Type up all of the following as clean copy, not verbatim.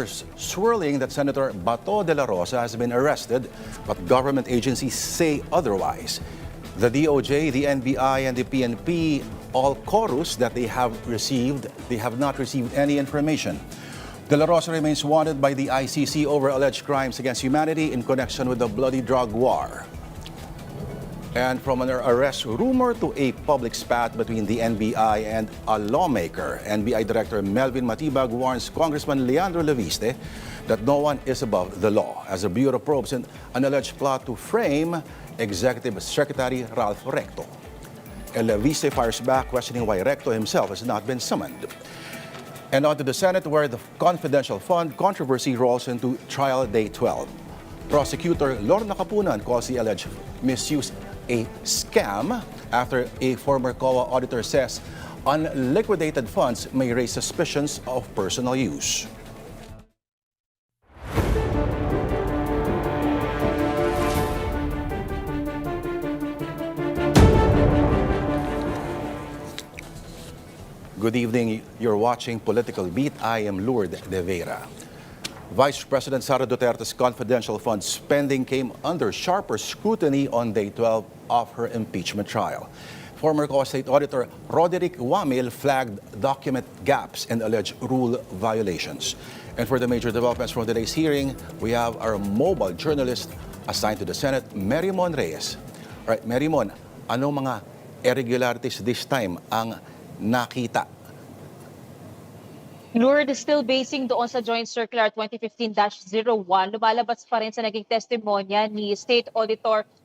rumors swirling that Senator Bato de la Rosa has been arrested, but government agencies say otherwise. The DOJ, the NBI, and the PNP all chorus that they have not received any information. De la Rosa remains wanted by the ICC over alleged crimes against humanity in connection with the bloody drug war. And from an arrest rumor to a public spat between the NBI and a lawmaker, NBI Director Melvin Matibag warns Congressman Leandro Leviste that no one is above the law as the Bureau probes an alleged plot to frame Executive Secretary Ralph Recto. And Leviste fires back, questioning why Recto himself has not been summoned. And on to the Senate, where the confidential fund controversy rolls into trial day 12. Prosecutor Lourd De Veyra calls the alleged misuse a scam after a former COA auditor says unliquidated funds may raise suspicions of personal use. Good evening. You're watching Political Beat. I am Lourd De Veyra. Vice President Sara Duterte's confidential fund spending came under sharper scrutiny on day 12 of her impeachment trial. Former COA State Auditor Roderick Wamil flagged document gaps and alleged rule violations. And for the major developments from today's hearing, we have our mobile journalist assigned to the Senate, Marymon Reyes. All right, Marymon, anong mga irregularities this time ang nakita? Lourd is still basing doon sa Joint Circular 2015-01. Lumalabas pa rin sa naging testimonya ni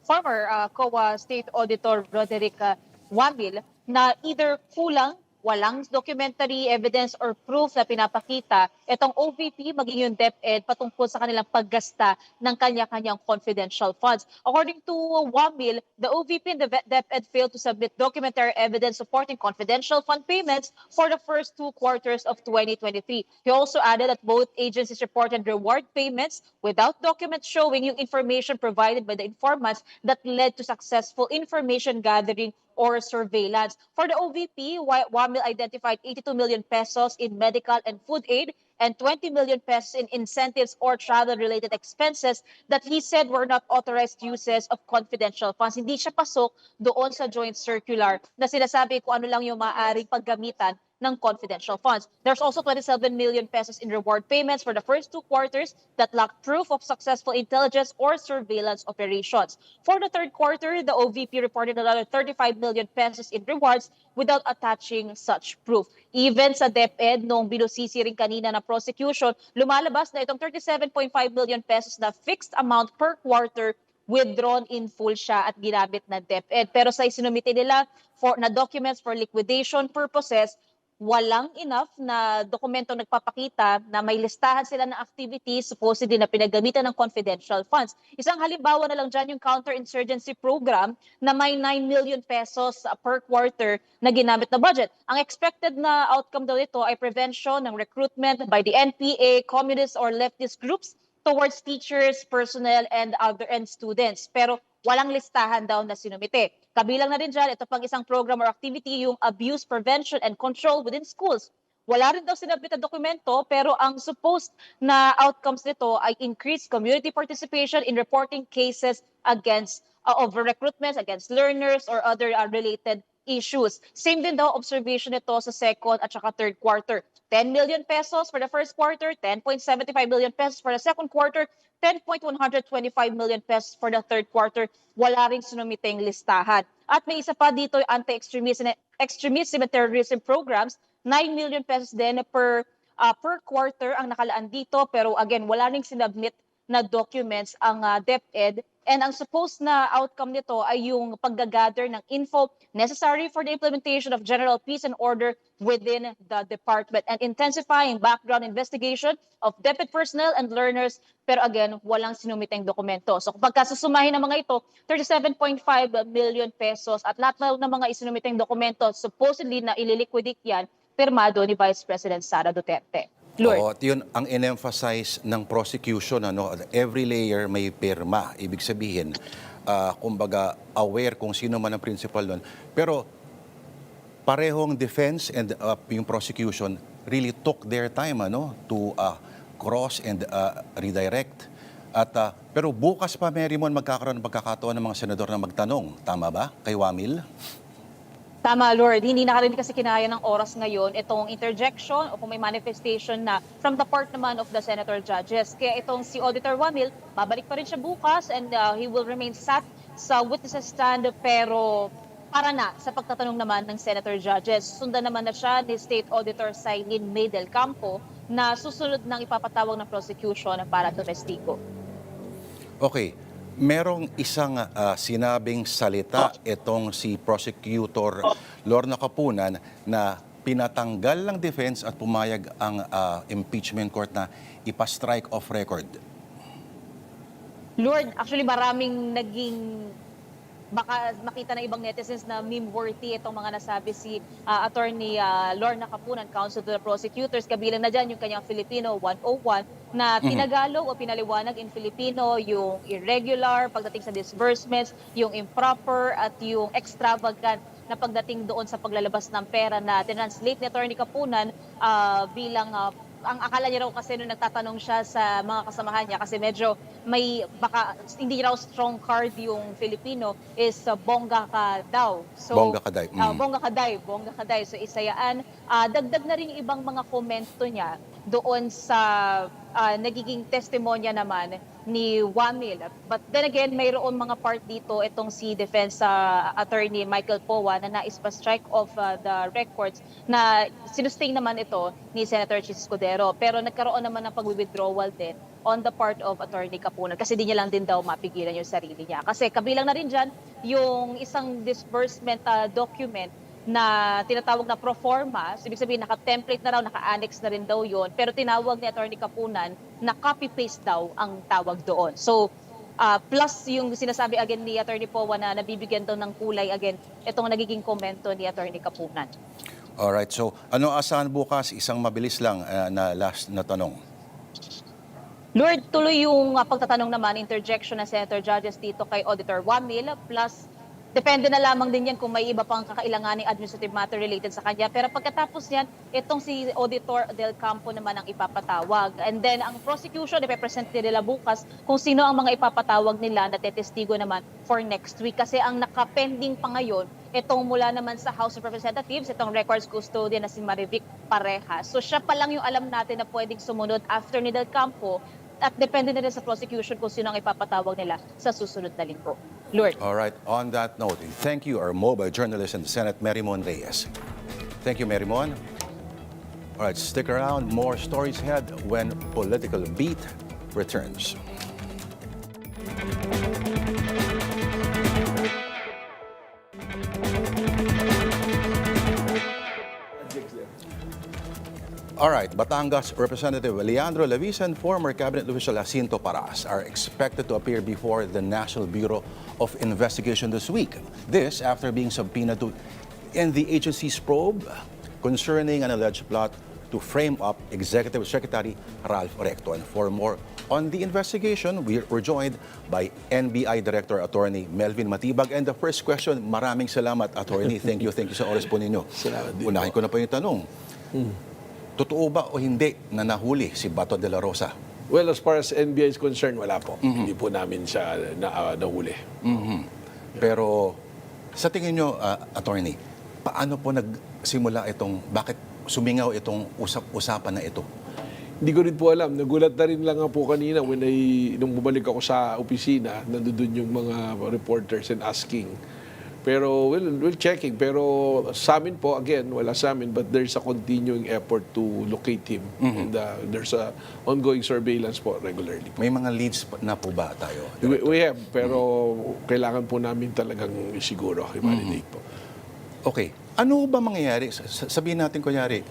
former COA State Auditor Roderick Wamil na either kulang, walang documentary evidence or proof na pinapakita itong OVP maging yung DepEd patungkol sa kanilang paggasta ng kanya-kanyang confidential funds. According to Wamil, the OVP and the DepEd failed to submit documentary evidence supporting confidential fund payments for the first 2 quarters of 2023. He also added that both agencies reported reward payments without documents showing yung information provided by the informants that led to successful information gathering or surveillance. For the OVP, Wamil identified 82 million pesos in medical and food aid and 20 million pesos in incentives or travel-related expenses that he said were not authorized uses of confidential funds. Hindi siya pasok doon sa joint circular na sinasabi kung ano lang yung maaaring paggamitan ng confidential funds. There's also 27 million pesos in reward payments for the first 2 quarters that lack proof of successful intelligence or surveillance operations. For the 3rd quarter, the OVP reported another 35 million pesos in rewards without attaching such proof. Even sa DepEd, noong binusisi rin kanina na prosecution, lumalabas na itong 37.5 million pesos na fixed amount per quarter withdrawn in full siya at ginamit na DepEd. Pero sa isinumite nila na documents for liquidation purposes, walang enough na dokumento nagpapakita na may listahan sila ng activities supposedly na pinagamitan ng confidential funds. Isang halimbawa na lang dyan yung counterinsurgency program na may 9 million pesos per quarter na ginamit na budget. Ang expected na outcome daw ito ay prevention ng recruitment by the NPA, communist or leftist groups towards teachers, personnel, and students. Pero walang listahan daw na sinumite. Kabilang na rin dyan, ito pang isang program or activity, yung abuse prevention and control within schools. Wala rin daw sinabit na dokumento, pero ang supposed na outcomes nito ay increased community participation in reporting cases against of recruitments against learners or other related issues. Same din daw observation nito sa 2nd at saka 3rd quarter. 10 million pesos for the 1st quarter, 10.75 million pesos for the 2nd quarter, 10.125 million pesos for the 3rd quarter. Wala ring sinumiteng listahan. At may isa pa dito yung extremism and terrorism programs, 9 million pesos din per quarter ang nakalaan dito. Pero again, wala ring sinubmit na documents ang DepEd. And ang supposed na outcome nito ay yung paggagather ng info necessary for the implementation of general peace and order within the department and intensifying background investigation of DepEd personnel and learners. Pero again, walang sinumiteng dokumento. So kapag kasusumahin ng mga ito, 37.5 million pesos at lahat ng mga isinumiteng dokumento, supposedly na ililiquidate yan, pirmado ni Vice President Sara Duterte. Lourd. Oo, at yun ang in-emphasize ng prosecution. Every layer may pirma. Ibig sabihin, kumbaga aware kung sino man ang principal nun. Pero parehong defense and yung prosecution really took their time to cross and redirect. At, pero bukas pa, Mary Mon, magkakaroon ng pagkakataon ng mga senador na magtanong. Tama ba? Kay Wamil? Tama, Lord. Hindi na rin kasi kinaya ng oras ngayon itong interjection o kung may manifestation na from the part naman of the senator judges. Kaya itong si Auditor Wamil, babalik pa rin siya bukas and he will remain sat sa witnesses stand pero para na sa pagtatanong naman ng senator judges. Sundan naman na siya ni State Auditor Sailin May del Campo na susunod ng ipapatawag ng prosecution para to testigo. Okay. Merong isang sinabing salita itong si Prosecutor Lorna Kapunan na pinatanggal ng defense at pumayag ang impeachment court na ipa-strike off record. Lord, actually maraming naging baka makita ng ibang netizens na meme-worthy itong mga nasabi si Attorney Lorna Kapunan, Counsel to the Prosecutors. Kabilang na dyan yung kanyang Filipino 101 na tinagalog o pinaliwanag in Filipino yung irregular pagdating sa disbursements, yung improper at yung extravagant na pagdating doon sa paglalabas ng pera na tinranslate ni Attorney Kapunan bilang ang akala niya raw kasi nung nagtatanong siya sa mga kasamahan niya kasi medyo may baka hindi raw strong card yung Filipino is bongga ka daw. So Bongga kaday. Bongga kaday. So isayaan, dagdag na rin yung ibang mga komento niya doon sa nagiging testimonya naman ni Wamil. But then again, mayroon mga part dito itong si Defense Attorney Michael Powa na nais pa strike off the records na sinustain naman ito ni Senator Chis Escudero. Pero nagkaroon naman ng pag-withdrawal din on the part of Attorney Kapunan kasi di niya lang din daw mapigilan yung sarili niya. Kasi kabilang na rin dyan yung isang disbursement document na tinatawag na pro forma. So, ibig sabihin, naka-template na raw, naka-annex na rin daw yun. Pero tinawag ni Attorney Kapunan na copy-paste daw ang tawag doon. So, plus yung sinasabi again ni Attorney Powa na nabibigyan daw ng kulay again, itong nagiging komento ni Attorney Kapunan. Alright, so ano asahan bukas? Isang mabilis lang na last na tanong. Lord, tuloy yung pagtatanong naman, interjection ng Senator Judges dito kay Auditor Wamil, plus depende na lamang din yan kung may iba pang kakailanganing administrative matter related sa kanya. Pero pagkatapos yan, itong si Auditor del Campo naman ang ipapatawag. And then ang prosecution, ipepresent nila bukas kung sino ang mga ipapatawag nila na tetestigo naman for next week. Kasi ang nakapending pa ngayon, itong mula naman sa House of Representatives, itong records custodian na si Marivic Parehas. So siya pa lang yung alam natin na pwedeng sumunod after ni del Campo. At depende na rin sa prosecution kung sino ang ipapatawag nila sa susunod na linggo. Lord. All right, on that note, thank you, our mobile journalist in the Senate, Mary Mon Reyes. Thank you, Mary Mon. All right, stick around. More stories ahead when Political Beat returns. All right, Batangas Representative Leandro Lavisa and former Cabinet official Jacinto Paras are expected to appear before the National Bureau of Investigation this week. This after being subpoenaed to end the agency's probe concerning an alleged plot to frame up Executive Secretary Ralph Recto. And for more on the investigation, we're joined by NBI Director Attorney Melvin Matibag. And the first question, maraming salamat, Attorney. Thank you sa oras po ninyo. Unahin ko na po yung tanong. Totoo ba o hindi na nahuli si Bato de la Rosa? Well, as far as NBI is concerned, wala po. Hindi po namin siya nahuli. Pero sa tingin nyo, Attorney, paano po nagsimula bakit sumingaw itong usapan na ito? Hindi ko rin po alam. Nagulat na rin lang po kanina nung bumalik ako sa opisina, nandun yung mga reporters and asking. Pero, we're checking. Pero sa amin po, again, wala sa amin, but there's a continuing effort to locate him. And there's a ongoing surveillance po regularly. May mga leads na po ba tayo? We have, pero kailangan po namin talagang siguro, i-validate po. Okay. Ano ba mangyayari? Sabihin natin, kunyari,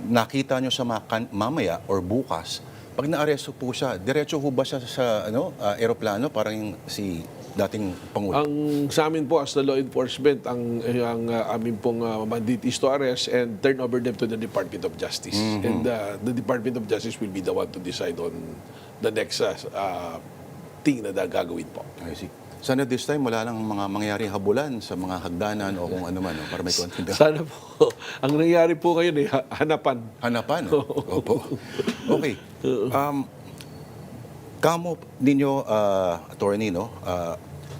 nakita nyo sa mamaya or bukas, pag na-aresto po siya, diretso ho ba siya sa aeroplano, parang yung si dating Pangulo? Ang sa amin po as the law enforcement, ang amin pong mandate is to arrest and turn over them to the Department of Justice. And the Department of Justice will be the one to decide on the next thing na gagawin po. I see. Sana this time wala lang mga mangyaring habulan sa mga hagdanan o kung ano man, para may konting. Sana po. Ang nangyari po ngayon hanapan. Hanapan? Opo. Okay. Kamo ninyo, attorney, no?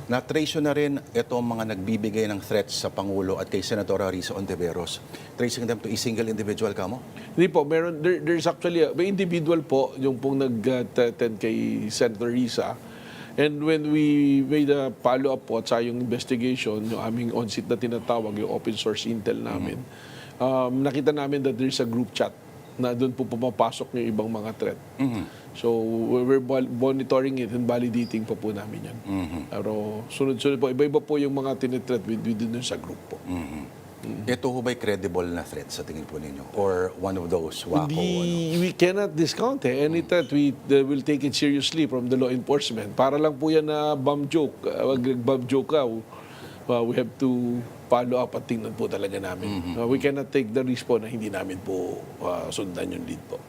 Na-trace na rin itong mga nagbibigay ng threats sa Pangulo at kay Senator Risa Ontiveros. Tracing them to a single individual, kamo? Hindi po, there's actually, may individual po yung pong nag-attend kay Senator Risa. And when we made a follow-up po sa yung investigation, yung aming on-site na tinatawag, yung open source intel namin, nakita namin that there's a group chat na doon po pumapasok yung ibang mga threat. So, we're monitoring it and validating pa po namin yan. Pero sunod-sunod po, iba-iba po yung mga tinitreat within sa group po. Ito ho ba'y credible na threat sa tingin po ninyo? Or one of those wako? We cannot discount any threat. We will take it seriously from the law enforcement. Para lang po yan na bomb joke. Wag bomb joke ka. We have to follow up at tingnan po talaga namin. We cannot take the risk po na hindi namin po sundan yung lead po.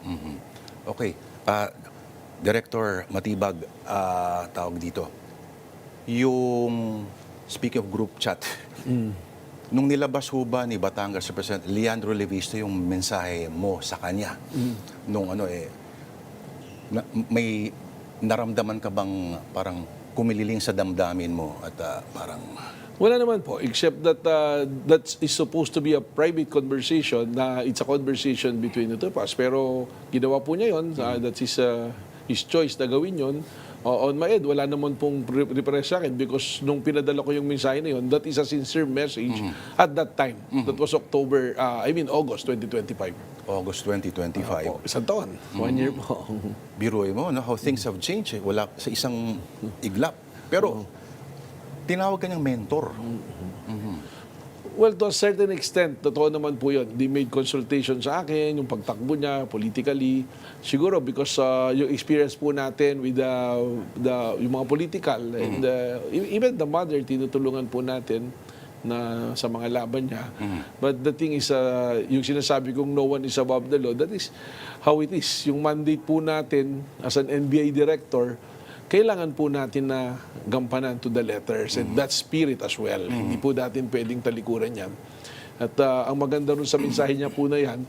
Okay. Director Matibag, tawag dito. Yung, speaking of group chat, nung nilabas ho ba ni Batangas Representative Leandro Levisto yung mensahe mo sa kanya, nung may naramdaman ka bang parang kumililing sa damdamin mo at parang... Wala naman po, except that that is supposed to be a private conversation, na it's a conversation between the two of us. Pero ginawa po niya yun, that's his choice na gawin yun. On my end, wala naman pong repress sa akin because nung pinadala ko yung mensahe na yun, that is a sincere message at that time. That was August 2025. August 2025. Isang taon. 1 year po. Biruin mo, no? How things have changed. Wala sa isang iglap. Pero, tinawag kanyang mentor. Well, to a certain extent, totoo naman po yun. They made consultation sa akin, yung pagtakbo niya, politically. Siguro because yung experience po natin with yung mga political, and even the mother, tinutulungan po natin na sa mga laban niya. But the thing is, yung sinasabi kong no one is above the law, that is how it is. Yung mandate po natin as an NBI Director, kailangan po natin na gampanan to the letters and that spirit as well. Hindi po natin pwedeng talikuran yan. At ang maganda rin sa mensahe niya po na yan,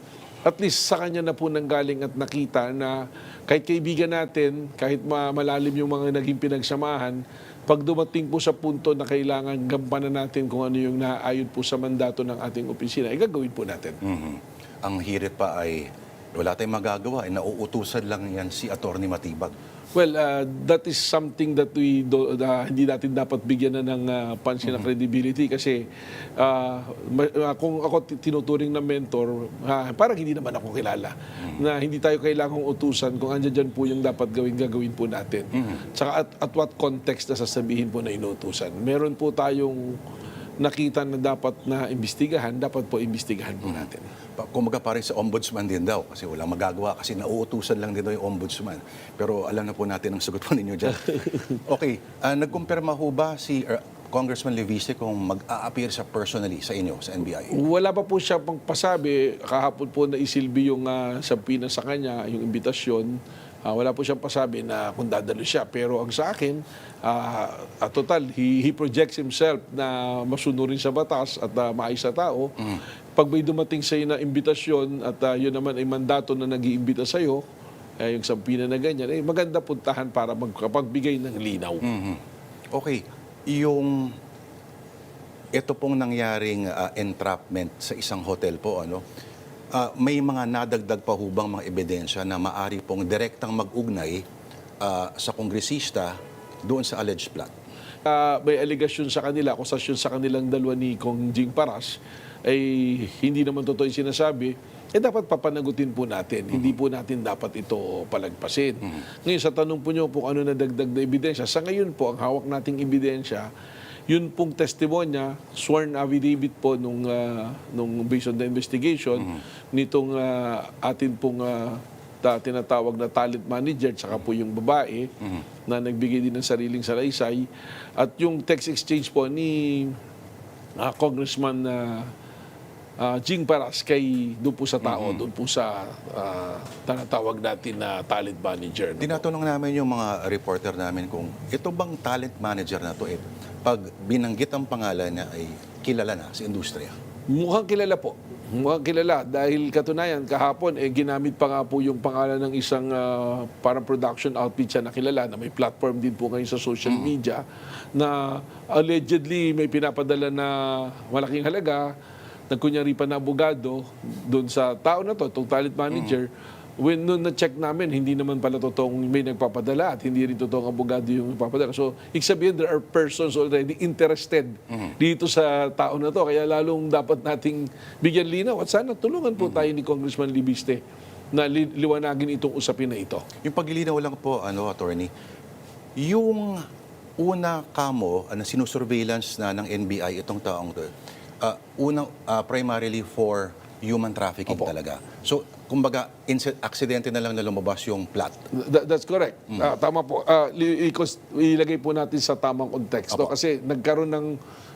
at least sa kanya na po nanggaling at nakita na kahit kaibigan natin, kahit malalim yung mga naging pinagsamahan, pag dumating po sa punto na kailangan gampanan natin kung ano yung naaayon po sa mandato ng ating opisina, gagawin po natin. Ang hirit pa ay wala tayong magagawa, nauutusan lang yan si Attorney Matibag. Well, that is something that hindi natin dapat bigyan na ng pansin na credibility kasi kung ako tinuturing na mentor, parang hindi naman ako kilala. Na hindi tayo kailangang utusan kung andyan dyan po yung dapat gagawin po natin. Tsaka at what context na sasabihin po na inutusan. Meron po tayong nakita na dapat na imbestigahan, dapat po imbestigahan po natin. Kumaga parang sa ombudsman din daw kasi walang magagawa kasi nauutusan lang din daw yung ombudsman. Pero alam na po natin ang sagot po ninyo dyan. Okay, nagkumpirma ho ba si Congressman Levisto kung mag-a-appear siya personally sa inyo, sa NBI? Wala pa po siya pang pasabi. Kahapon po na isilbi yung sampina sa kanya, yung imbitasyon. Wala po siyang pasabi na kung dadalo siya. Pero ang sa akin, total, he projects himself na masunurin sa batas at maayos sa tao. Pag may dumating sa iyo na imbitasyon at yun naman ay mandato na nag-iimbita sa iyo, yung sampina na ganyan, maganda puntahan para magkapagbigay ng linaw. Okay, ito pong nangyaring entrapment sa isang hotel po, may mga nadagdag pa hubang mga ebidensya na maari pong direktang mag-ugnay sa kongresista doon sa alleged plot? May aligasyon sa kanila, akusasyon sa kanilang dalawa ni Kong Jing Paras, ay hindi naman totoo yung sinasabi, dapat papanagutin po natin. Hindi po natin dapat ito palagpasin. Ngayon, sa tanong po nyo kung ano na dagdag na ebidensya, sa ngayon po, ang hawak nating ebidensya, yun pong testimonya, sworn affidavit po nung based on the investigation, nitong atin pong tinatawag na talent manager, tsaka po yung babae na nagbigay din ng sariling salaysay. At yung text exchange po ni Congressman Jing Paras kay doon po sa tao, doon po sa tinatawag natin na talent manager. Tinatanong namin yung mga reporter namin kung ito bang talent manager na to, pag binanggit ang pangalan niya ay kilala na sa industriya. Mukhang kilala po. mga kilala dahil katunayan kahapon ginamit pa nga po yung pangalan ng isang parang production outfit siya na kilala na may platform din po ngayon sa social media na allegedly may pinapadala na malaking halaga, nagkunyari pa na abogado doon sa tao na to, itong talent manager. When noon na-check namin, hindi naman pala totoong may nagpapadala at hindi rin totoong abogado yung nagpapadala. So, ibig sabihin, there are persons already interested dito sa tao na to. Kaya lalong dapat nating bigyan linaw. At sana tulungan po tayo ni Congressman Libiste na liwanagin itong usapin na ito. Yung paglilinaw lang po, attorney, yung una kamo na sinusurveillance na ng NBI itong taong to, primarily for human trafficking talaga. So, kumbaga, aksidente na lang na lumabas yung plot. That's correct. Tama po. Ilagay po natin sa tamang konteksto. Kasi nagkaroon ng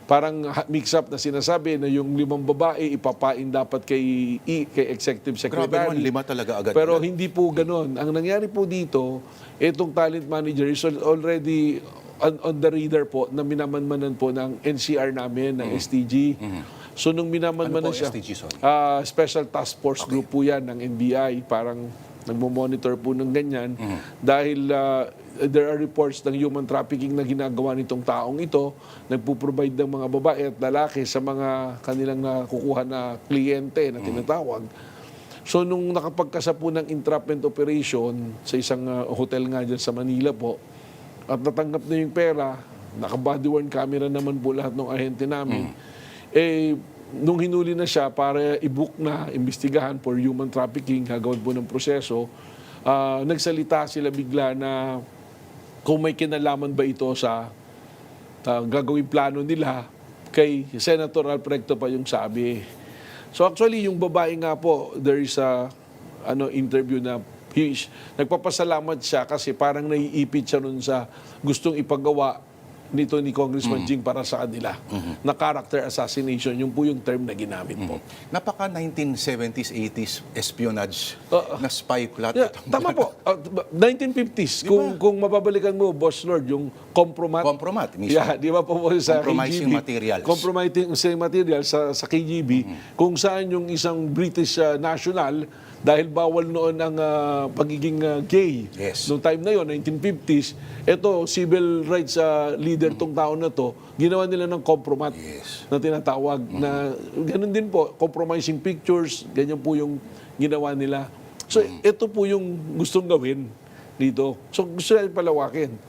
parang mix-up na sinasabi na yung 5 babae ipapain dapat kay Executive Secretary. Grabe naman, 5 talaga agad. Pero hindi po ganun. Ang nangyari po dito, itong talent manager is already on the radar po na minamanmanan po ng NCR namin, ng STG. So nung minamanmanan siya, STG, sorry? Special Task Force Group po yan ng NBI, parang nagmo-monitor po ng ganyan. Dahil there are reports ng human trafficking na ginagawa nitong taong ito, nagpo-provide ng mga babae at lalaki sa mga kanilang nakukuha na kliyente na tinatawag. So nung nakapagkasa po ng entrapment operation sa isang hotel nga dyan sa Manila po, at natanggap na yung pera, naka-body-worn camera naman po lahat ng ahente namin, nung hinuli na siya para i-book na, imbestigahan for human trafficking, gagawin po ng proseso, nagsalita sila bigla na kung may kinalaman ba ito sa gagawin plano nila, kay Senator Alfredo pa yung sabi. So actually, yung babae nga po, there is a interview na nagpapasalamat siya kasi parang naiipit siya nun sa gustong ipagawa nito ni Congressman Jing para sa kanila na character assassination. Yung po yung term na ginamit po. Napaka 1970s, 80s espionage na spy plot. Yeah, tama po. 1950s. Kung mababalikan mo, Boss Lord, yung compromat. Compromat mismo. Yeah, di ba po sa Compromising KGB? materials. Compromising materials sa KGB. Kung saan yung isang British national, dahil bawal noon ang pagiging gay. Yes. Noong time na yon, 1950s, ito, civil rights leader tong tao na to, ginawa nila ng compromat na tinatawag. Na ganun din po, compromising pictures, ganyan po yung ginawa nila. So, ito po yung gustong gawin dito. So, gusto natin palawakin.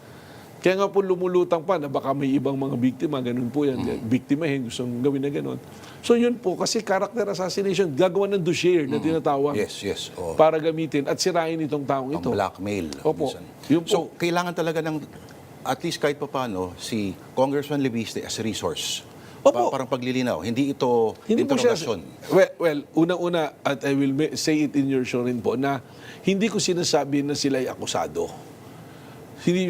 Kaya nga po lumulutang pa na baka may ibang mga biktima, ganun po yan. Biktimahin, gustong gawin na ganun. So yun po, kasi character assassination, gagawa ng dossier na tinatawag. Yes. Para gamitin at sirain itong taong ito. Ang blackmail. Opo. Yun po. So, kailangan talaga ng, at least kahit paano, si Congressman Libiste as a resource. Opo. Parang paglilinaw. Hindi ito Hindi po siya, interrogasyon. well, unang-una, at I will say it in your show rin po, na hindi ko sinasabi na sila ay akusado.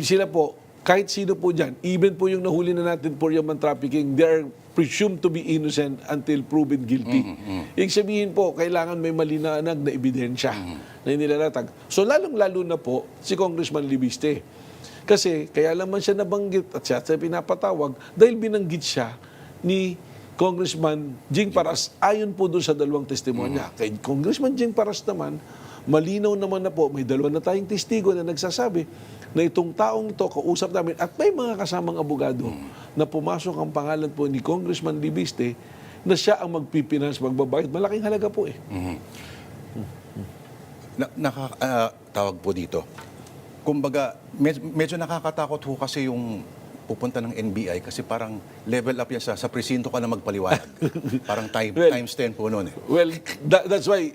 Sila po, kahit sino po dyan, even po yung nahuli na natin for human trafficking, they are presumed to be innocent until proven guilty. Ibig sabihin po, kailangan may malinanag na ebidensya na inilalatag. So lalong-lalo na po si Congressman Libiste. Kasi kaya naman siya nabanggit at siya pinapatawag dahil binanggit siya ni Congressman Jing Paras ayon po doon sa dalawang testimonya. Kay Congressman Jing Paras naman, malinaw naman na po, may dalawa na tayong testigo na nagsasabi na itong taong ito, kausap namin, at may mga kasamang abogado na pumasok ang pangalan po ni Congressman Libiste na siya ang magpipinance, magbabayad. Malaking halaga po eh. Tawag po dito. Kumbaga, medyo nakakatakot ho kasi yung pupunta ng NBI kasi parang level up yan sa presinto ka na magpaliwanag. Parang times 10 po noon eh. Well, that's why,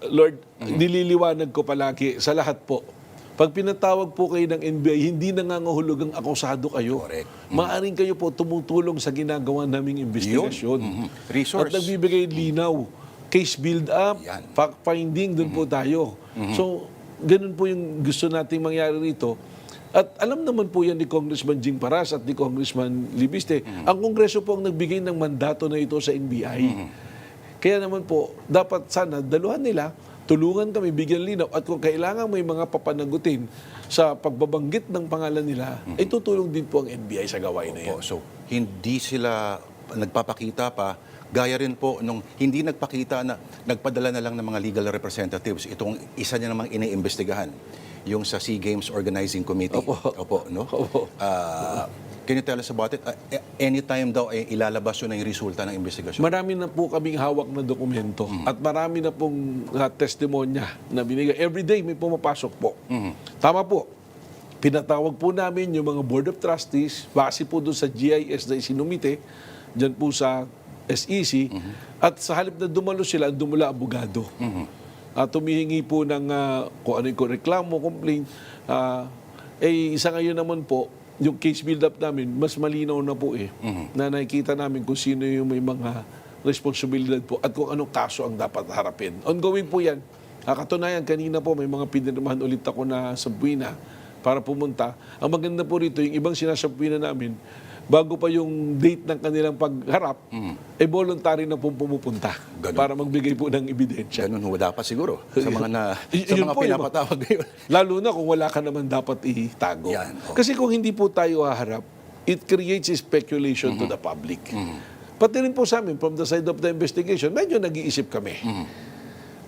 Lord, nililiwanag ko palagi sa lahat po. Pag pinatawag po kayo ng NBI, hindi nangangahulugang akusado kayo. Correct. Maaring kayo po tumutulong sa ginagawa naming investigasyon. Resource. At nagbibigay linaw. Case build-up, Yan. fact-finding, doon po tayo. So, ganun po yung gusto nating mangyari rito. At alam naman po yan ni Congressman Jing Paras at ni Congressman Libiste. Ang Kongreso po ang nagbigay ng mandato na ito sa NBI. Kaya naman po, dapat sana daluhan nila, tulungan kami, bigyan linaw. At kung kailangan may mga papanagutin sa pagbabanggit ng pangalan nila, ay tutulong din po ang NBI sa gawain na yan. So, hindi sila nagpapakita pa, gaya rin po nung hindi nagpakita na nagpadala na lang ng mga legal representatives. Itong isa niya namang iniimbestigahan, yung sa SEA Games Organizing Committee. Opo, no? Opo. Can you tell us about it? Anytime daw ay ilalabas yun ang resulta ng investigasyon? Marami na po kaming hawak na dokumento at marami na pong testimonya na binigay. Every day may pumapasok po. Tama po. Pinatawag po namin yung mga Board of Trustees base po doon sa GIS na isinumite dyan po sa SEC at sa halip na dumalo sila, dumula abogado. At tumihingi po ng kung ano yung reklamo, complaint. Isa ngayon naman po, yung case build-up namin, mas malinaw na po na nakikita namin kung sino yung may mga responsibilidad po at kung anong kaso ang dapat harapin. Ongoing po yan. Katunayan, kanina po may mga pinirmahan ulit ako na sabwina para pumunta. Ang maganda po rito, yung ibang sinasabwina namin, bago pa yung date ng kanilang pagharap, voluntary na pong pumupunta para magbigay po ng ebidensya. Ganun ho dapat siguro sa mga Yun mga po, pinapatawag ngayon. Lalo na kung wala ka naman dapat itago. Yan, Kasi kung hindi po tayo haharap, it creates a speculation to the public. Pati rin po sa amin, from the side of the investigation, medyo nag-iisip kami.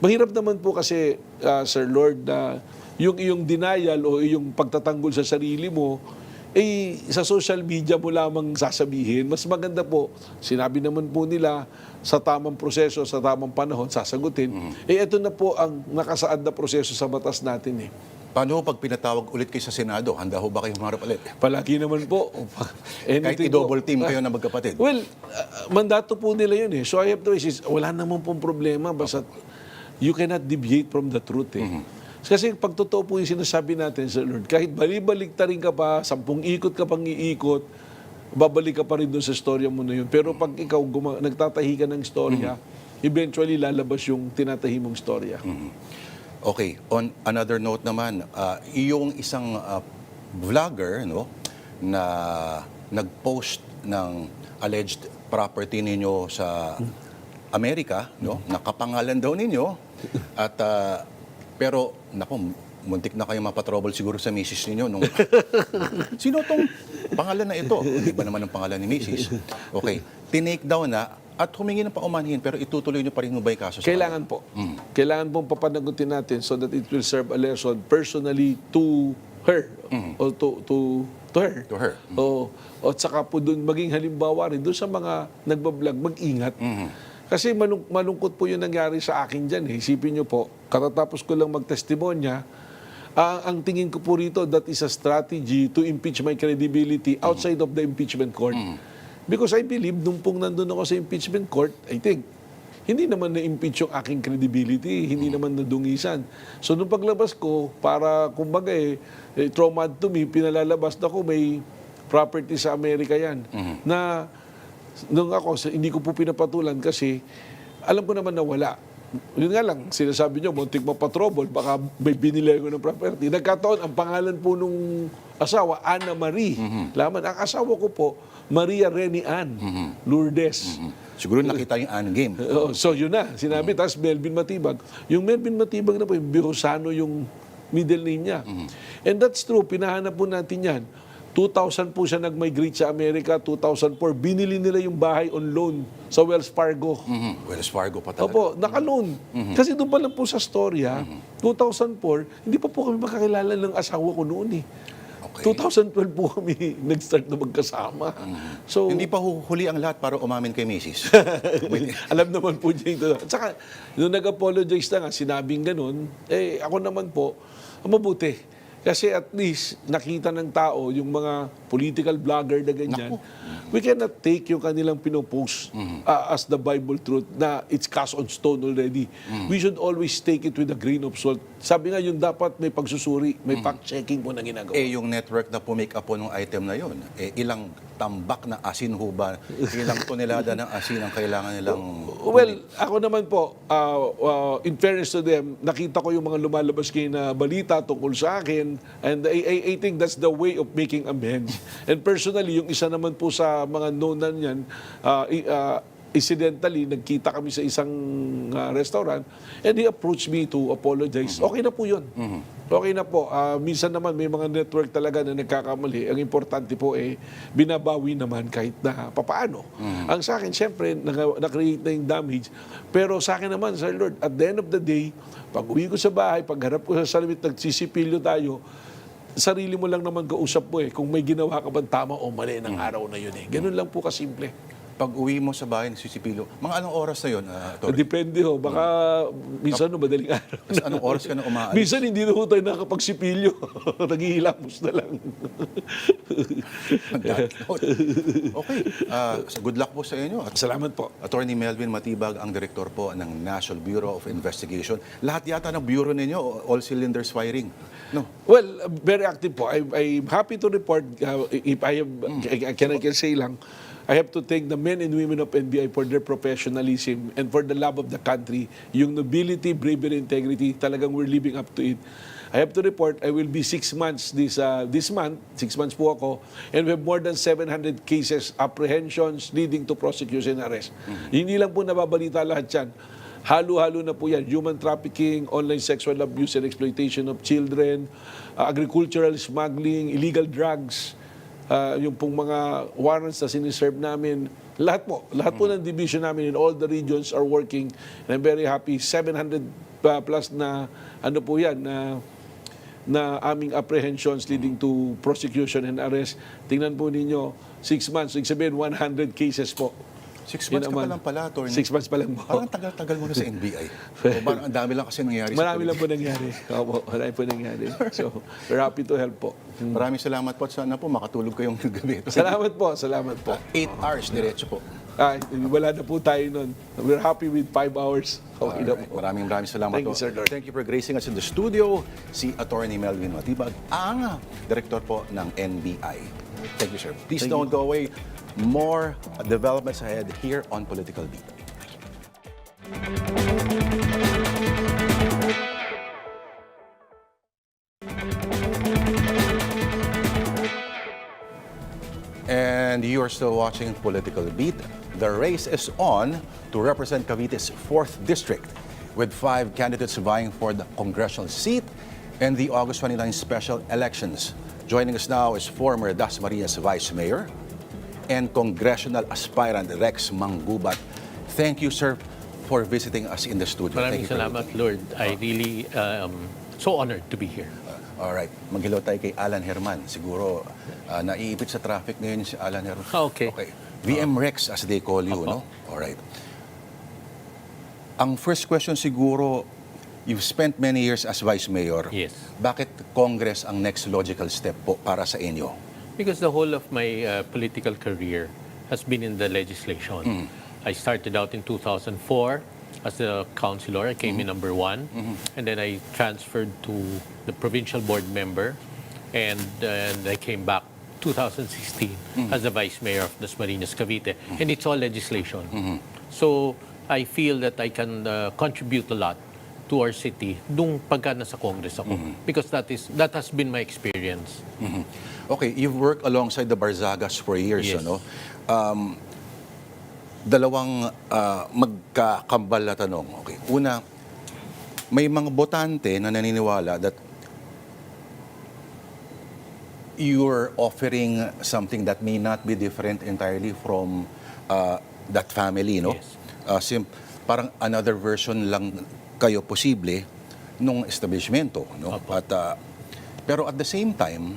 Mahirap naman po kasi, Sir Lord, na yung iyong denial o yung pagtatanggol sa sarili mo, sa social media mo lamang sasabihin. Mas maganda po, sinabi naman po nila sa tamang proseso, sa tamang panahon, sasagutin. Ito na po ang nakasaad na proseso sa batas natin. Paano pag pinatawag ulit kayo sa Senado? Handa ho ba kayo humarap ulit? Palagi naman po. Kahit i-double team kayo na magkapatid? Well, mandato po nila yun. So I have to say, wala naman pong problema. Basta you cannot deviate from the truth. Kasi pag totoo po yung sinasabi natin sa Lord, kahit balik-baliktarin ka pa, 10 ikot ka pang iikot, babalik ka pa rin doon sa storya mo na yun. Pero pag ikaw nagtatahi ka ng storya, eventually lalabas yung tinatahi mong storya. Okay, on another note naman, yung isang vlogger na nag-post ng alleged property ninyo sa Amerika, nakapangalan daw ninyo, at pero, muntik na kayo mapatrouble siguro sa misis ninyo. Sino tong pangalan na ito? Iba naman ang pangalan ni misis. Okay, tinake down na at humingi ng paumanhin, pero itutuloy nyo pa rin mo ba yung kaso? Kailangan po. Kailangan pong papanagutin natin so that it will serve a lesson personally to her. O to her. To her. O saka po doon maging halimbawa rin doon sa mga nagbablog, mag-ingat. Kasi malungkot po yung nangyari sa akin dyan. Isipin nyo po, katatapos ko lang magtestimonya, ang tingin ko po rito, that is a strategy to impeach my credibility outside of the impeachment court. Because I believe, nung pong nandun ako sa impeachment court, I think, hindi naman na-impeach yung aking credibility, hindi naman nadungisan. So nung paglabas ko, para kumbaga trauma to me, pinalalabas na ko, may property sa Amerika yan, na nung ako, hindi ko po pinapatulan kasi alam ko naman na wala. Yun nga lang, sinasabi nyo, muntik mapatrouble, baka may binili ko ng property. Nagkataon, ang pangalan po nung asawa, Ana Marie. Laman, ang asawa ko po, Maria Reni Ann Lourdes. Siguro nakita yung Ann game. So yun na, sinabi. Tapos Melvin Matibag. Yung Melvin Matibag na po, yung Birosano yung middle name niya. And that's true, pinahanap po natin yan. 2000 po siya nag-migrate sa Amerika, 2004. Binili nila yung bahay on loan sa Wells Fargo. Wells Fargo pa talaga. Opo, naka-loan. Kasi doon pa lang po sa storya, 2004, hindi pa po kami makakilala ng asawa ko noon Okay. 2012 po kami nag-start na magkasama. So, Hindi pa huli ang lahat para umamin kay misis. alam naman po niya ito. At saka, nung nag-apologize na nga, sinabing ganun, ako naman po, mabuti. Kasi at least, nakita ng tao, yung mga political blogger na ganyan, we cannot take yung kanilang pinopost as the Bible truth na it's cast on stone already. We should always take it with a grain of salt. Sabi nga, yung dapat may pagsusuri, may fact-checking po na ginagawa. Yung network na pumake up po ng item na yun, ilang tambak na asin ho ba, ilang tonelada ng asin ang kailangan nilang... Well, ako naman po, in fairness to them, nakita ko yung mga lumalabas kayo na balita tungkol sa akin, and I think that's the way of making amends. And personally, yung isa naman po sa mga known na yan, incidentally, nagkita kami sa isang restaurant and he approached me to apologize. Okay na po yun. Okay na po. Minsan naman may mga network talaga na nagkakamali. Ang importante po binabawi naman kahit na papaano. Ang sa akin, syempre, na-create na yung damage. Pero sa akin naman, Sir Lord, at the end of the day, pag uwi ko sa bahay, pag harap ko sa salamin, nagsisipilyo tayo, sarili mo lang naman kausap mo kung may ginawa ka bang tama o mali ng araw na yun Ganun lang po kasimple. Pag uwi mo sa bahay, nagsisipilo, mga anong oras na yun, Atty.? Depende baka minsan madaling araw. Anong oras ka na umaalis? Minsan hindi na tayo nakapagsipilyo. Naghihilamos na lang. Okay. Good luck po sa inyo. Salamat po. Attorney Melvin Matibag, ang direktor po ng National Bureau of Investigation. Lahat yata ng bureau ninyo, all cylinders firing. No? Well, very active po. I'm happy to report, if I can say lang, I have to thank the men and women of NBI for their professionalism and for the love of the country. Yung nobility, bravery, integrity, talagang we're living up to it. I have to report, I will be 6 months this month, 6 months po ako, and we have more than 700 cases, apprehensions leading to prosecution and arrest. Hindi lang po nababalita lahat yan. Halo-halo na po yan. Human trafficking, online sexual abuse and exploitation of children, agricultural smuggling, illegal drugs, yung pong mga warrants na siniserve namin, lahat po ng division namin in all the regions are working. And I'm very happy, 700 plus na ano po yan, na aming apprehensions leading to prosecution and arrest. Tingnan po ninyo, 6 months, sabihin 100 cases po. 6 months ka pa lang pala, Atty. 6 months pa lang po. Parang tagal-tagal mo na sa NBI. O parang ang dami lang kasi nangyari Marami sa lang po nangyari. Opo, marami po nangyari. So, we're happy to help po. Maraming salamat po at sana po makatulog kayong gabi. Salamat po, salamat po. 8 hours, diretso po. Wala na po tayo nun. We're happy with 5 hours. Okay na po. Maraming salamat Thank you, Sir Lord. Thank you for gracing us in the studio. Si Attorney Melvin Matibag, ang direktor po ng NBI. Thank you, sir. Please don't go away. More developments ahead here on Political Beat. And you are still watching Political Beat. The race is on to represent Cavite's 4th District with 5 candidates vying for the congressional seat in the August 29 special elections. Joining us now is former Dasmariñas Vice Mayor and congressional aspirant Rex Manggubat. Thank you, sir, for visiting us in the studio. Maraming salamat, Lord. I really so honored to be here. All right. Mag-hello tayo kay Alan Herman. Siguro naiipit sa traffic ngayon si Alan Herman. Okay. VM Rex, as they call you, no? All right. Ang first question siguro, you've spent many years as Vice Mayor. Yes. Bakit Congress ang next logical step po para sa inyo? Because the whole of my political career has been in the legislation. I started out in 2004 as a councilor. I came in number 1. And then I transferred to the provincial board member. And I came back 2016 as the Vice Mayor of Dasmariñas, Cavite. And it's all legislation. So I feel that I can contribute a lot to our city nung pagka nasa Congress ako. Because that has been my experience. Okay, you've worked alongside the Barzagas for years, Yes. ano? Dalawang magkakambal na tanong. Okay, una, may mga botante na naniniwala that you're offering something that may not be different entirely from that family, no? Yes. Parang another version lang kayo posible nung establishmento, no? At pero at the same time,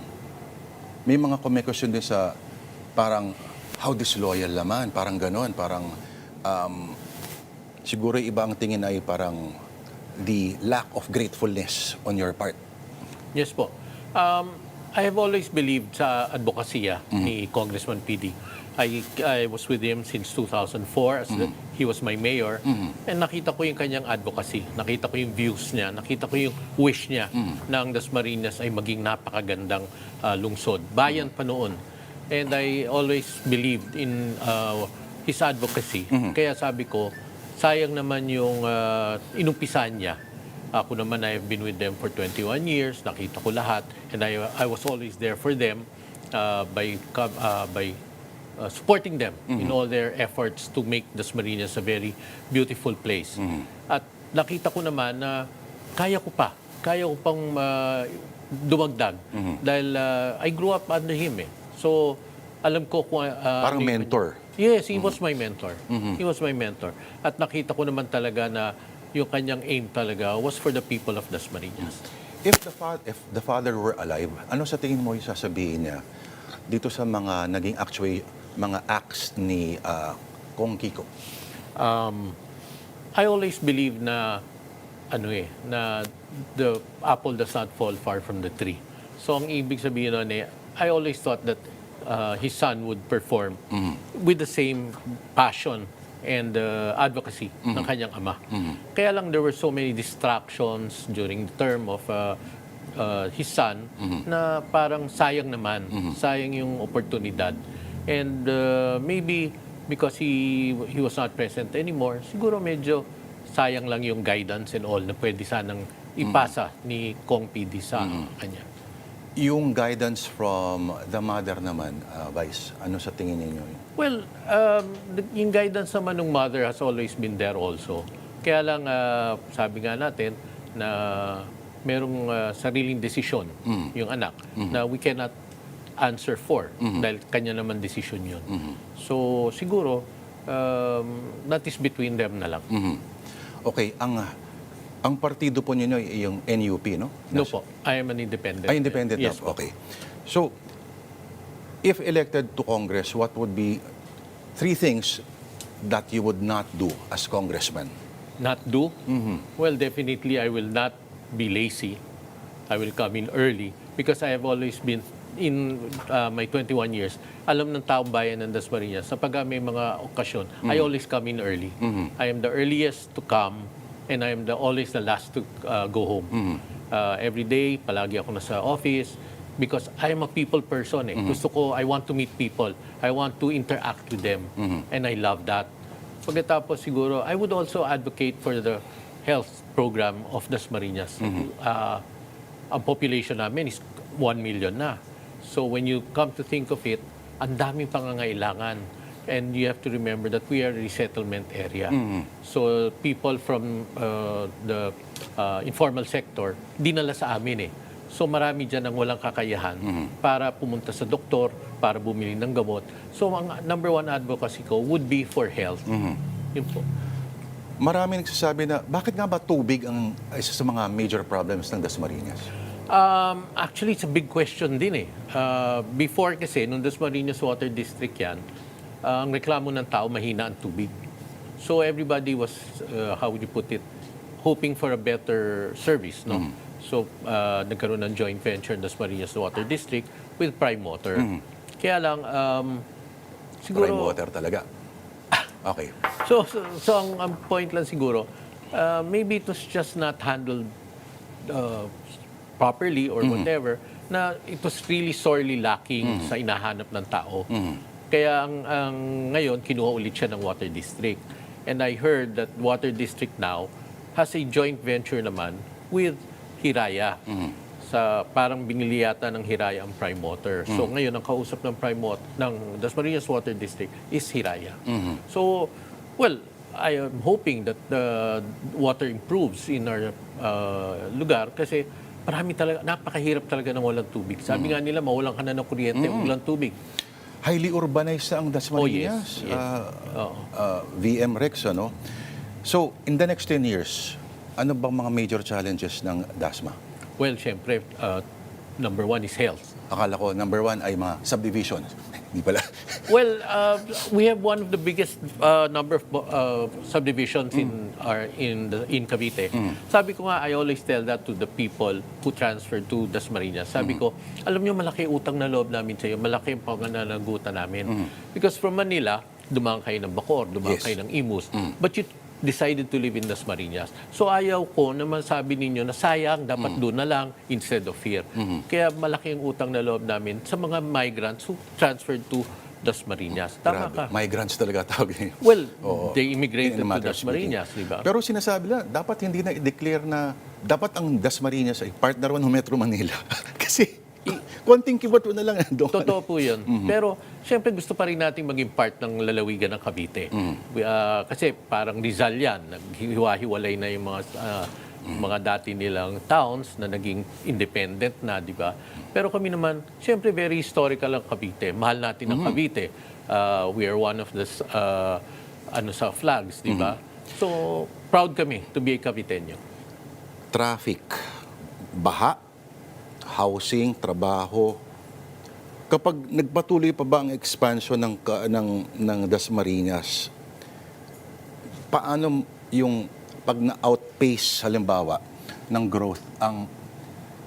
may mga kumekosyon din sa parang how disloyal naman, parang ganon, parang siguro iba ang tingin ay parang the lack of gratefulness on your part. Yes po. I have always believed sa advokasya ni Congressman PD. I was with him since 2004 as he was my mayor. And nakita ko yung kanyang advocacy. Nakita ko yung views niya. Nakita ko yung wish niya na ang Dasmariñas ay maging napakagandang lungsod. Bayan pa noon. And I always believed in his advocacy. Kaya sabi ko, sayang naman yung inumpisan niya. Ako naman, I have been with them for 21 years. Nakita ko lahat. And I was always there for them by supporting them in all their efforts to make Dasmariñas a very beautiful place. At nakita ko naman na kaya ko pang dumagdag dahil I grew up under him eh. So alam ko kung Parang mentor. Yes, he was my mentor. He was my mentor. At nakita ko naman talaga na yung kanyang aim talaga was for the people of Dasmariñas. If the father were alive, ano sa tingin mo yung sasabihin niya dito sa mga naging mga acts ni Kong Kiko? I always believe na na the apple does not fall far from the tree. So ang ibig sabihin nun I always thought that his son would perform with the same passion and advocacy ng kanyang ama. Kaya lang there were so many distractions during the term of his son na parang sayang naman, sayang yung oportunidad. And maybe because he was not present anymore, siguro medyo sayang lang yung guidance and all na pwede sanang ipasa ni Kong PD sa kanya. Yung guidance from the mother naman, Vice, ano sa tingin ninyo? Well, yung guidance naman ng mother has always been there also. Kaya lang, sabi nga natin na merong sariling desisyon yung anak na we cannot answer for dahil kanya naman desisyon yun. So, siguro, that is between them na lang. Okay, ang partido po ninyo ay yung NUP, no? No po, I am an independent. Independent. Yes po. po. Okay. So, if elected to Congress, what would be 3 things that you would not do as congressman? Not do? Well, definitely I will not be lazy. I will come in early because I have always been in my 21 years. Alam ng taong bayan ng Dasmariñas, sa pag may mga okasyon, I always come in early. I am the earliest to come and I am always the last to go home. Every day, palagi ako nasa office because I am a people person. Gusto ko, I want to meet people. I want to interact with them. And I love that. Pagkatapos siguro, I would also advocate for the health program of Dasmariñas. Ang population namin is 1 million na. So when you come to think of it, ang daming pangangailangan. And you have to remember that we are a resettlement area. So people from the informal sector, dinala sa amin So marami dyan ang walang kakayahan para pumunta sa doktor, para bumili ng gamot. So ang number 1 advocacy ko would be for health. Yun po. Marami nagsasabi na, bakit nga ba tubig ang isa sa mga major problems ng Dasmariñas? Actually, it's a big question din Before kasi, nung Dasmariñas Water District yan, ang reklamo ng tao, mahina ang tubig. So everybody was, how would you put it, hoping for a better service, no? So nagkaroon ng joint venture Dasmariñas Water District with Prime Water. Kaya lang, siguro... Prime Water talaga. Okay. So ang point lang siguro, maybe it was just not handled properly or whatever, na it was really sorely lacking sa inahanap ng tao. Kaya ang ngayon, kinuha ulit siya ng Water District. And I heard that Water District now has a joint venture naman with Hiraya. Sa parang binili yata ng Hiraya ang Prime Water. So ngayon, ang kausap ng ng Dasmariñas Water District is Hiraya. So, well, I am hoping that the water improves in our lugar kasi napakahirap talaga ng walang tubig. Sabi nga nila, mawalan ka na ng kuryente, walang tubig. Highly urbanized ang Dasmariñas. Oh, yes. VM Rex, ano? So, in the next 10 years, ano bang mga major challenges ng Dasma? Well, syempre, number 1 is health. Akala ko, number 1 ay mga subdivisions. Hindi pala. Well, we have one of the biggest number of subdivisions in Cavite. Sabi ko nga, I always tell that to the people who transferred to Dasmariñas. Sabi ko, alam niyo, malaki utang na loob namin sa iyo, malaki ang pangananagutan namin. Because from Manila, dumaan kayo ng Bacoor, dumaan kayo ng Imus. But you decided to live in Dasmariñas. So ayaw ko na masabi ninyo na sayang, dapat doon na lang instead of here. Kaya malaki ang utang na loob namin sa mga migrants who transferred to Dasmariñas. Tama ka. Migrants talaga tawag niyo. Well, they immigrated to Dasmariñas, di ba? Pero sinasabi nila, dapat hindi na i-declare na dapat ang Dasmariñas ay partner 1 ng Metro Manila. Kasi Konting kibot mo na lang doon. Totoo po yun. Pero, siyempre gusto pa rin natin maging part ng lalawigan ng Cavite. Kasi parang Rizal yan. Naghiwa-hiwalay na yung mga dati nilang towns na naging independent na, di ba? Pero kami naman, siyempre very historical ang Cavite. Mahal natin ang Cavite. We are one of the sa flags, di ba? So, proud kami to be a Caviteño. Traffic, baha, housing, trabaho. Kapag nagpatuloy pa ba ang expansion ng Dasmariñas, paano yung pag na-outpace halimbawa ng growth ang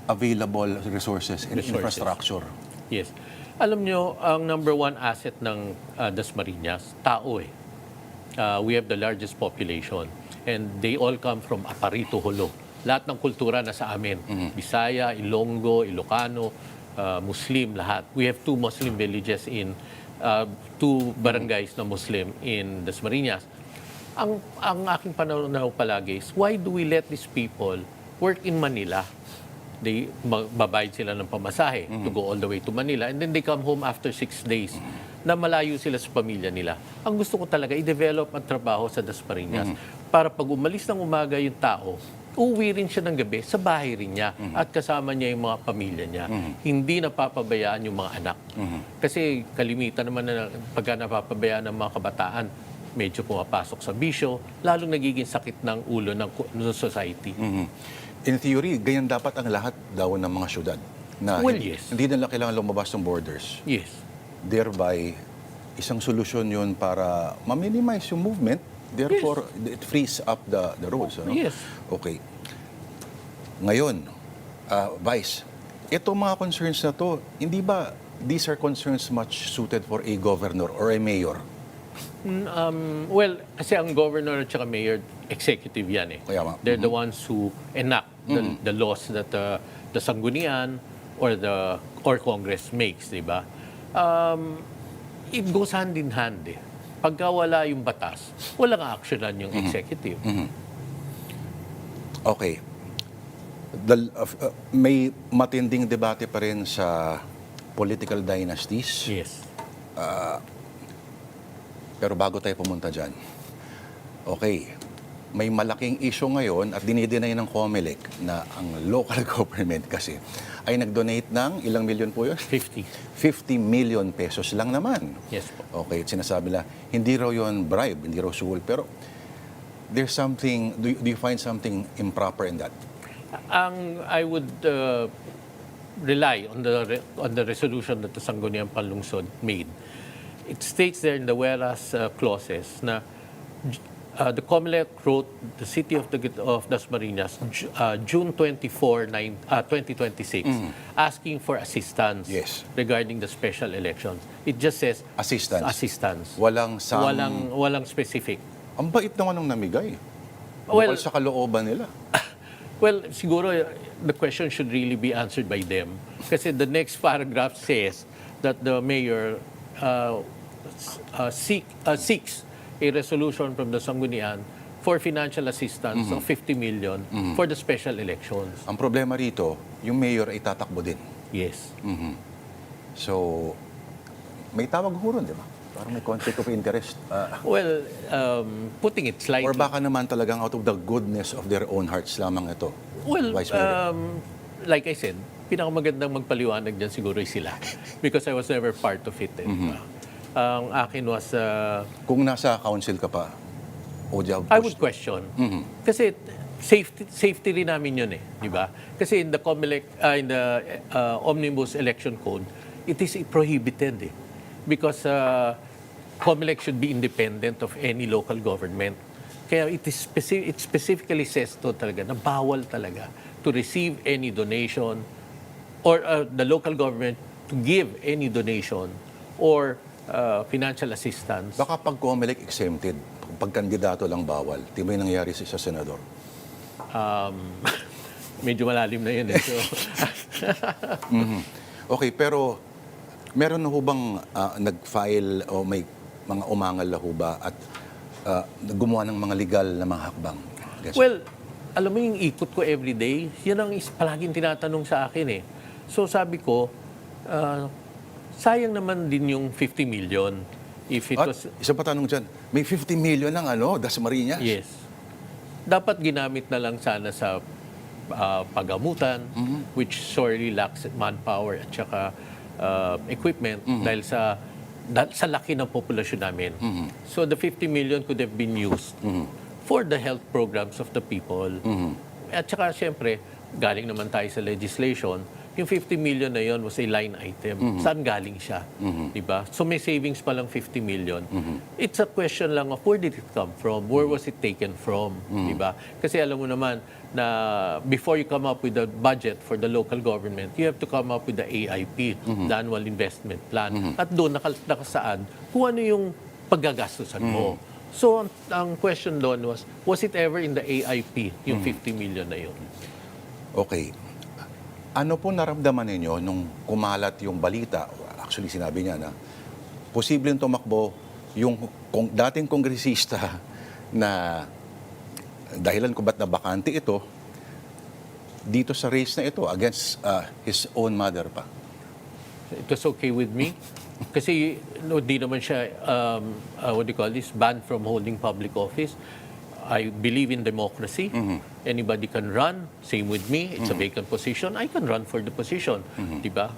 available resources and infrastructure? Yes. Alam nyo, ang number one asset ng Dasmariñas, tao eh. We have the largest population and they all come from Aparito, Holo. Lahat ng kultura na sa amin. Bisaya, Ilonggo, Ilocano, Muslim, lahat. We have 2 Muslim villages in 2 barangays na Muslim in Dasmariñas. Ang aking pananaw palagi is, why do we let these people work in Manila? They babayad sila ng pamasahe to go all the way to Manila and then they come home after 6 days na malayo sila sa pamilya nila. Ang gusto ko talaga, i-develop ang trabaho sa Dasmariñas para pag umalis ng umaga yung tao, uuwi rin siya ng gabi sa bahay rin niya at kasama niya yung mga pamilya niya. Hindi napapabayaan yung mga anak. Kasi kalimitan naman na pagka napapabayaan ng mga kabataan, medyo pumapasok sa bisyo, lalong nagiging sakit ng ulo ng society. In theory, ganyan dapat ang lahat daw ng mga syudad. Na Well, yes. Hindi na lang kailangan lumabas ng borders. Yes. Thereby, isang solusyon yun para ma-minimize yung movement. Therefore, it frees up the roads. Ano? Yes. Okay. Ngayon, Vice, itong mga concerns na to, hindi ba these are concerns much suited for a governor or a mayor? Well, kasi ang governor at saka mayor, executive yan eh. Kaya nga. They're the ones who enact the laws that the sanggunian or Congress makes, di ba? It goes hand in hand eh. Pagka wala yung batas, walang actionan yung executive. Okay. May matinding debate pa rin sa political dynasties. Yes. Pero bago tayo pumunta dyan, okay, may malaking issue ngayon at dinideny ng COMELEC na ang local government kasi ay nag-donate ng ilang milyon po yun? 50. 50 million pesos lang naman. Yes po. Okay, at sinasabi na, hindi raw yun bribe, hindi raw suhol. Pero there's something, do you find something improper in that? I would rely on the resolution that the Sangguniang Panlungsod made. It states there in the whereas clauses na the COMELEC wrote the city of Dasmariñas June 24, 2026 asking for assistance regarding the special elections. It just says assistance. Walang specific. Ang bait naman ng namigay. Well, sa kalooban nila. Well, siguro the question should really be answered by them. Kasi the next paragraph says that the mayor seeks a resolution from the Sanggunian for financial assistance of 50 million for the special elections. Ang problema rito, yung mayor ay tatakbo din. Yes. So, may tawag ho ron, di ba? Parang may conflict of interest. Well, putting it slightly... Or baka naman talagang out of the goodness of their own hearts lamang ito. Well, Vice Mayor. like I said, pinakamagandang magpaliwanag dyan siguro ay sila. Because I was never part of it. Ang akin was... Kung nasa council ka pa, I would question. Kasi safety rin namin yun eh, di ba? Kasi in the COMELEC, in the Omnibus Election Code, it is prohibited eh. Because COMELEC should be independent of any local government. Kaya it specifically says to talaga na bawal talaga to receive any donation or the local government to give any donation or financial assistance. Baka pag COMELEC exempted, pag kandidato lang bawal. Di ba yung nangyari sa senador? Medyo malalim na yun eh. So, Okay, pero meron na ho bang nag-file o may mga umangal na ho ba at gumawa ng mga legal na mga hakbang? Well, alam mo yung ikot ko everyday, yan ang palaging tinatanong sa akin eh. So sabi ko, sayang naman din yung 50 million. If it At was, isa pa tanong dyan, may 50 million ng Dasmariñas? yes. Dapat ginamit na lang sana sa pagamutan, which sorely lacks manpower at saka equipment dahil sa laki ng populasyon namin. So the 50 million could have been used for the health programs of the people. At saka siyempre, galing naman tayo sa legislation, yung 50 million na yon was a line item. Saan galing siya? Diba? So may savings pa lang 50 million. It's a question lang of where did it come from? Where was it taken from? Diba? Kasi alam mo naman na before you come up with the budget for the local government, you have to come up with the AIP, the Annual Investment Plan. At doon nakasaad kung ano yung paggagastusan mo. So ang question doon was it ever in the AIP, yung 50 million na yun? Okay. Ano po naramdaman ninyo nung kumalat yung balita? Actually, sinabi niya na posibleng tumakbo yung dating kongresista na dahilan kung ba't nabakante ito dito sa race na ito against his own mother pa. It was okay with me. Kasi di naman siya, what do you call this, banned from holding public office. I believe in democracy. Anybody can run. Same with me. It's a vacant position. I can run for the position. Diba?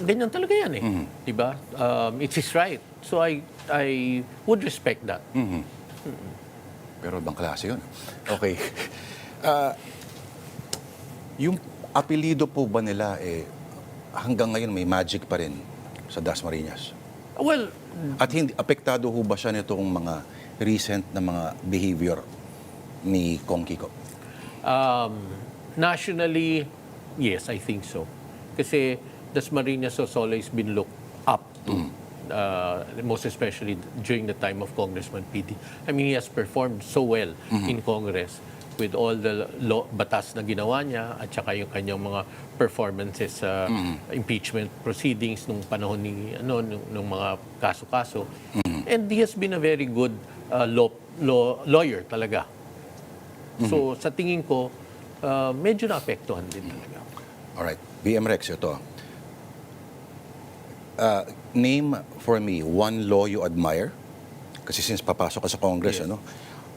Ganyan talaga yan eh. Diba? It's his right. So I would respect that. Pero ibang klase yun. Okay. Yung apelido po ba nila hanggang ngayon may magic pa rin sa Dasmariñas? Well, At hindi apektado ho ba siya nitong mga recent na mga behavior ni Kong Kiko? nationally, yes, I think so. Kasi Dasmariñas has always been looked up to. Most especially during the time of Congressman PD. I mean, he has performed so well in Congress with all the batas na ginawa niya at saka yung kanyang mga performances sa impeachment proceedings nung panahon ni nung mga kaso-kaso. And he has been a very good lawyer talaga. So sa tingin ko medyo naapektuhan din talaga. Alright. BM Rex, ito. Name for me one law you admire. Kasi since papasok ka sa Congress, Yes.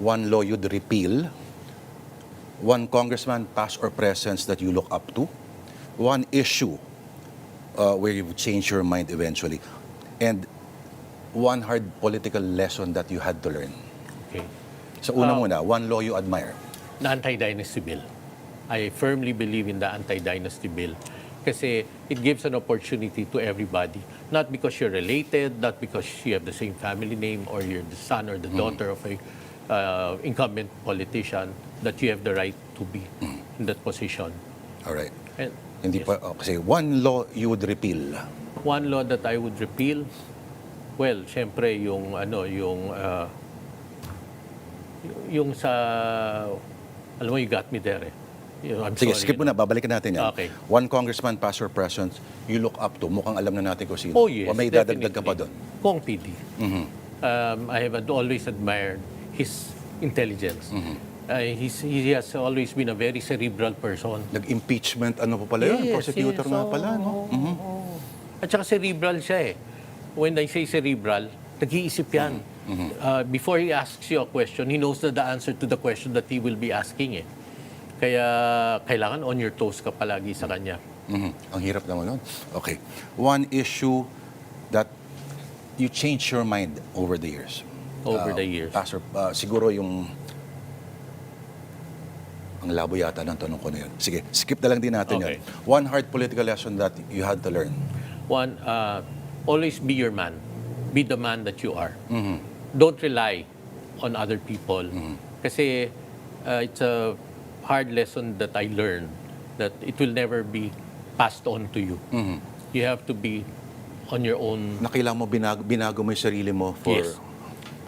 one law you'd repeal. One congressman, past or present, that you look up to. One issue where you've changed your mind eventually. And one hard political lesson that you had to learn. Okay. Sa una muna, one law you admire. The anti-dynasty bill. I firmly believe in the anti-dynasty bill kasi it gives an opportunity to everybody. Not because you're related, not because you have the same family name or you're the son or the daughter of a incumbent politician, that you have the right to be in that position. Alright. And Hindi yes. pa, kasi one law you would repeal. One law that I would repeal, well, syempre yung sa, alam mo, you got me there eh. I'm Sige, sorry, skip mo na, babalikan natin yan. Okay. One congressman, past or present, you look up to. Mukhang alam na natin kung sino. Oh yes, O may dadagdag ka pa doon. Kong PD. I have always admired his intelligence. He has always been a very cerebral person. Nag-impeachment, ano pa pala yun? Prosecutor nga pala, no? At saka cerebral siya eh. When I say cerebral, nag-iisip yan. Before he asks you a question, he knows the answer to the question that he will be asking eh. Kaya kailangan on your toes ka palagi sa kanya. Ang hirap naman nun. Okay. One issue that you change your mind over the years. Over the years. Pastor, siguro yung ang labo yata ng tanong ko na yun. Sige, skip na lang din natin Okay. yun. One hard political lesson that you had to learn. One, always be your man. Be the man that you are. Don't rely on other people. Kasi it's a hard lesson that I learned that it will never be passed on to you. You have to be on your own. Na kailangan mo binago mo yung sarili mo for... Yes.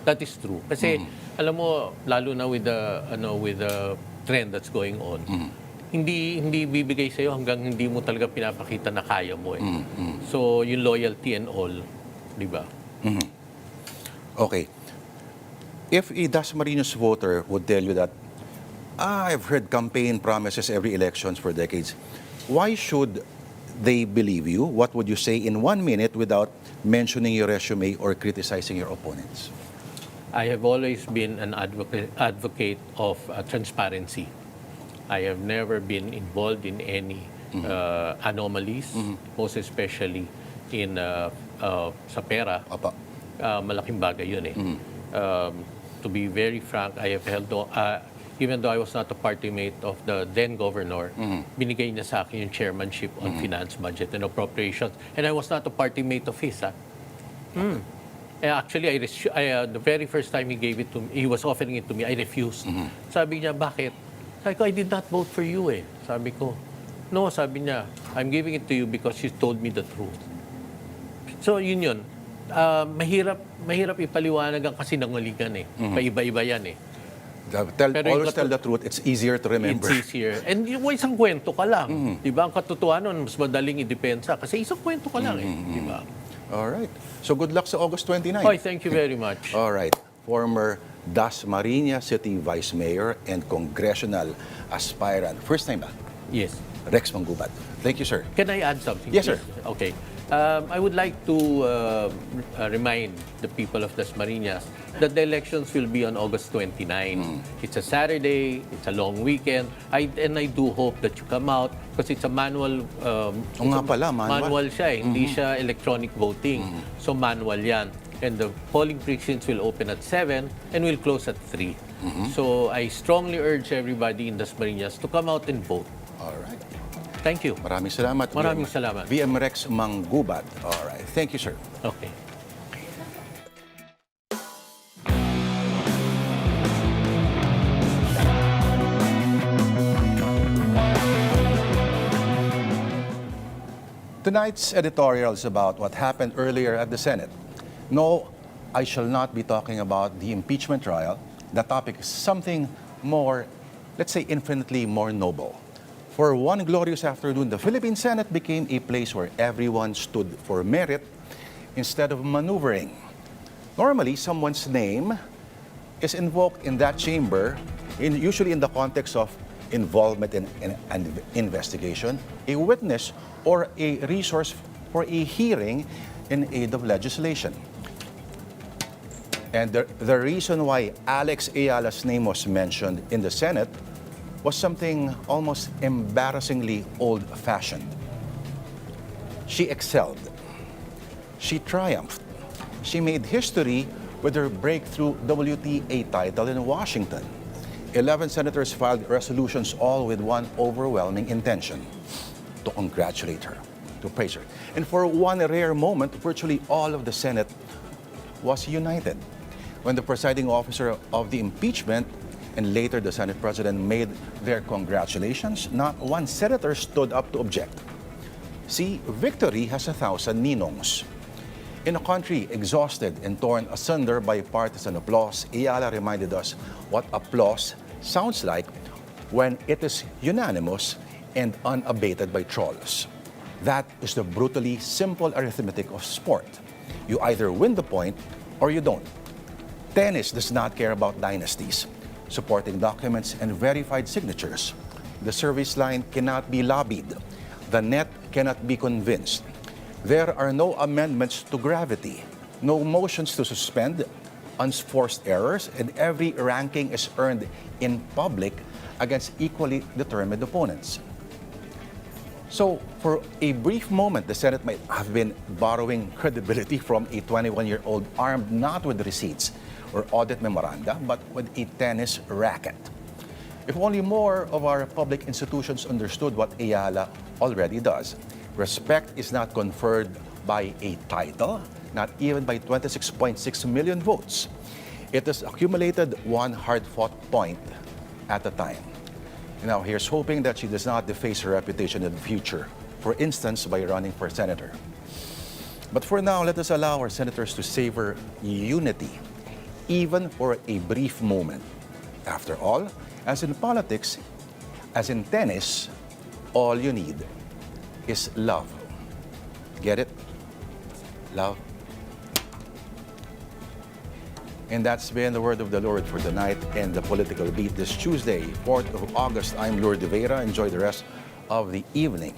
That is true. Kasi alam mo, lalo na with the trend that's going on, hindi bibigay sa'yo hanggang hindi mo talaga pinapakita na kaya mo eh. So, yung loyalty and all, di ba? Okay. If a Dasmariñas voter would tell you that, I've heard campaign promises every elections for decades, why should they believe you, what would you say in 1 minute without mentioning your resume or criticizing your opponents? I have always been an advocate of transparency. I have never been involved in any anomalies, most especially in sa pera. Apa. Malaking bagay yun eh. To be very frank, I have held even though I was not a party mate of the then governor, binigay niya sa akin yung chairmanship on finance, budget, and appropriations. And I was not a party mate of his. Actually, the very first time he gave it to me, he was offering it to me, I refused. Sabi niya, bakit? Sabi ko, I did not vote for you eh. Sabi ko, no, sabi niya, I'm giving it to you because you told me the truth. So, yun. Mahirap ipaliwanag ang kasinungalingan eh. Paiba-iba yan eh. Always tell the truth, it's easier to remember. It's easier. And yung isang kwento ka lang. Di ba? Ang katotohanan, mas madaling idepensa kasi isang kwento ka lang eh. Di ba? Alright. So good luck sa August 29. Oy, thank you very much. Alright. Former Dasmariñas City Vice Mayor and congressional aspirant. First time ba? Yes. Rex Mangubat. Thank you, sir. Can I add something? Yes, please? sir. Okay. I would like to remind the people of Dasmariñas that the elections will be on August 29. It's a Saturday, it's a long weekend, and I do hope that you come out because it's a manual. Manual siya eh. Hindi siya electronic voting. So manual yan. And the polling precincts will open at 7 and will close at 3. So I strongly urge everybody in Dasmariñas to come out and vote. Alright. Thank you. Maraming salamat. Maraming salamat. VM Rex Mangubat. Alright. Thank you, sir. Okay. Tonight's editorial is about what happened earlier at the Senate. No, I shall not be talking about the impeachment trial. The topic is something more, let's say, infinitely more noble. For one glorious afternoon, the Philippine Senate became a place where everyone stood for merit instead of maneuvering. Normally, someone's name is invoked in that chamber, usually in the context of involvement in an investigation, a witness, or a resource for a hearing in aid of legislation. And the reason why Alex Eala's name was mentioned in the Senate was something almost embarrassingly old-fashioned. She excelled. She triumphed. She made history with her breakthrough WTA title in Washington. 11 senators filed resolutions, all with one overwhelming intention: to congratulate her, to praise her. And for one rare moment, virtually all of the Senate was united when the presiding officer of the impeachment and later the Senate President made their congratulations. Not one senator stood up to object. See, victory has 1,000 ninongs. In a country exhausted and torn asunder by partisan applause, Eala reminded us what applause sounds like when it is unanimous and unabated by trolls. That is the brutally simple arithmetic of sport. You either win the point or you don't. Tennis does not care about dynasties, supporting documents and verified signatures. The service line cannot be lobbied. The net cannot be convinced. There are no amendments to gravity, no motions to suspend, unforced errors, and every ranking is earned in public against equally determined opponents. So, for a brief moment, the Senate might have been borrowing credibility from a 21-year-old armed not with receipts or audit memoranda, but with a tennis racket. If only more of our public institutions understood what Eala already does. Respect is not conferred by a title, not even by 26.6 million votes. It is accumulated one hard-fought point at a time. Now, here's hoping that she does not deface her reputation in the future, for instance, by running for senator. But for now, let us allow our senators to savor unity, even for a brief moment. After all, as in politics, as in tennis, all you need is love. Get it? Love. And that's been the word of the Lord for tonight and the political beat this Tuesday, 4th of August. I'm Lourd De Veyra. Enjoy the rest of the evening.